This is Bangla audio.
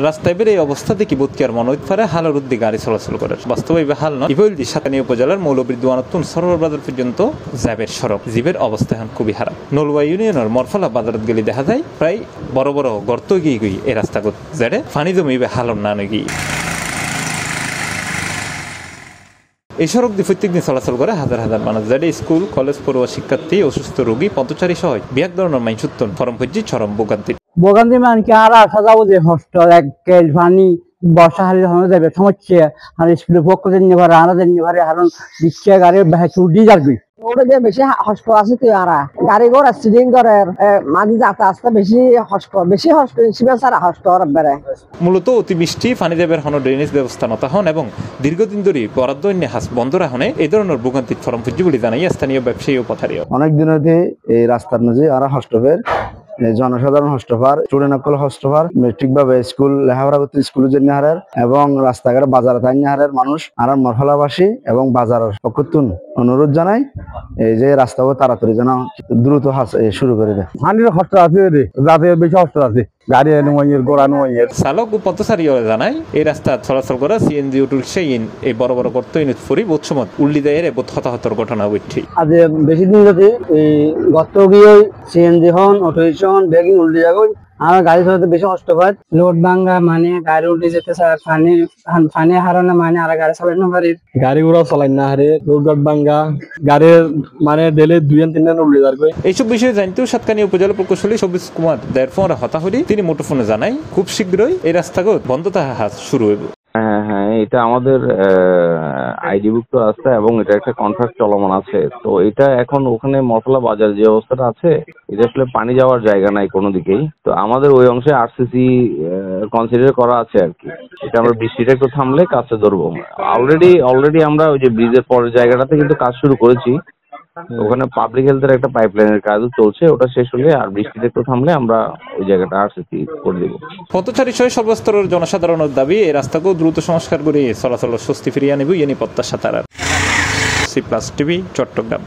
রাস্তায় বের এই অবস্থা দেখি বোধকের মনোদ ফারে হালের উদ্দি গাড়ি চলাচল করে বাস্তবে হাল নয়। ইভলদি সাতানি উপজেলার মৌলবৃদ্ধ আনতুন সরোবর বাজার পর্যন্ত জ্যাবের সড়ক জীবের অবস্থা এখন খুবই খারাপ। নলুয়া ইউনিয়নের মরফলা বাজারত গেলে দেখা যায় প্রায় বড় বড় গর্ত গিয়ে এই রাস্তা জেড়ে পানি জমিবে হালন না গিয়ে। এই সড়ক দিয়ে প্রত্যেকদিন চলাচল করে হাজার হাজার মানুষ যারা স্কুল কলেজ পড়ুয়া শিক্ষার্থী অসুস্থ রোগী পথচারী সহ বিয়াক ধরনের মাইসুত্তন ফরমপজ্জি চরম ভোগান্তি মানে কি আর আসা যাবো যে হস্টেল এক পানি বর্ষা হারি যাবে সমস্যা আর স্কুলে ভোগ করে নিয়ে পারে আনা নিয়ে পারে কারণ রিক্সা গাড়ি উঠি যাবি ওটা যে বেশি হস্পিটাল আছে তুই আর গাড়ি ঘর অ্যাক্সিডেন্ট করে মাঝে যাতায়াত বেশি হস্পিটাল ছাড়া হস্পিটাল বেড়ে। মূলত অতিবৃষ্টি পানি দেবের হন ড্রেনেজ ব্যবস্থা নতা হন এবং দীর্ঘদিন ধরে বরাদ্দ হাস বন্ধ রাখনে এই ধরনের ভোগান্তির ফরমপজ্জি বলে জানাই স্থানীয় ব্যবসায়ী ও পথারীয়। অনেক দিন হতে এই রাস্তার নদী আর হস্টপের জনসাধারণ হস্তফার স্টুডেন্ট হস্তফার মেট্রিক ভাবে স্কুল লেখাপড়া করতে স্কুলের জন্য হারের এবং রাস্তাঘাটে বাজারে তাই হারের মানুষ আর মরফলাবাসী এবং বাজারের পক্ষতুন অনুরোধ জানাই এই যে রাস্তা তাড়াতাড়ি যেন দ্রুত শুরু করে দেয়। পানির হস্ট আছে রাতে বেশি হস্ট আছে গাড়ি গোড়া চালক ও পথচারীরা জানায় এই রাস্তা চলাচল করা সিএনজি অটো রিক্সা এই বড় বড় গর্ত ফুরি বোধ সময় উল্লি দেয় বোধ হতাহতর ঘটনা বুঝছি। আজ বেশি দিন যদি এই গর্ত গিয়ে সিএনজি হন অটো রিক্সা হন বেগিং উল্টে যাবে আমার গাড়ি চলাতে বেশি কষ্ট হয়। লোড ভাঙ্গা মানে গাড়ি উল্টে যেতে পানি হারানো মানে আর গাড়ি চালানো পারি গাড়ি ঘোড়া চালাই না হারে লোড ভাঙ্গা গাড়ির মানে ডেলে 2-3 দিন উল্টে যাবে। এইসব বিষয়ে জানতেও সাতকানিয়া উপজেলা প্রকৌশলী সবুজ কুমার দেড় ফোন হতাহরি তিনি মুঠোফোনে জানাই খুব শীঘ্রই এই রাস্তাঘাট বন্ধ থাকা শুরু হইব। হ্যাঁ, এটা আমাদের আইডিভুক্ত আছে এবং এটা একটা কন্ট্রাক্ট চলমান আছে। তো এটা এখন ওখানে মশলা বাজার যে অবস্থাটা আছে এটা আসলে পানি যাওয়ার জায়গা নাই কোনো দিকেই। তো আমাদের ওই অংশে আরসিসি কনসিডার করা আছে আর কি। এটা আমরা বৃষ্টিটা একটু থামলে কাজটা ধরবো। অলরেডি আমরা ওই যে ব্রিজের পরের জায়গাটাতে কিন্তু কাজ শুরু করেছি। ওখানে পাবলিক হেলথের একটা পাইপলাইনের কাজও চলছে, ওটা শেষ হলে আর বৃষ্টিটা একটু থামলে আমরা ওই জায়গাটা আরসিসি করে দেবো। পথচারী সহ সর্বস্তরের জনসাধারণের দাবি এই রাস্তাকেও দ্রুত সংস্কার করে চলাচল স্বস্তি ফিরিয়ে আনিব ইয়ে প্রত্যাশা তার। C plus TV, Chittagong.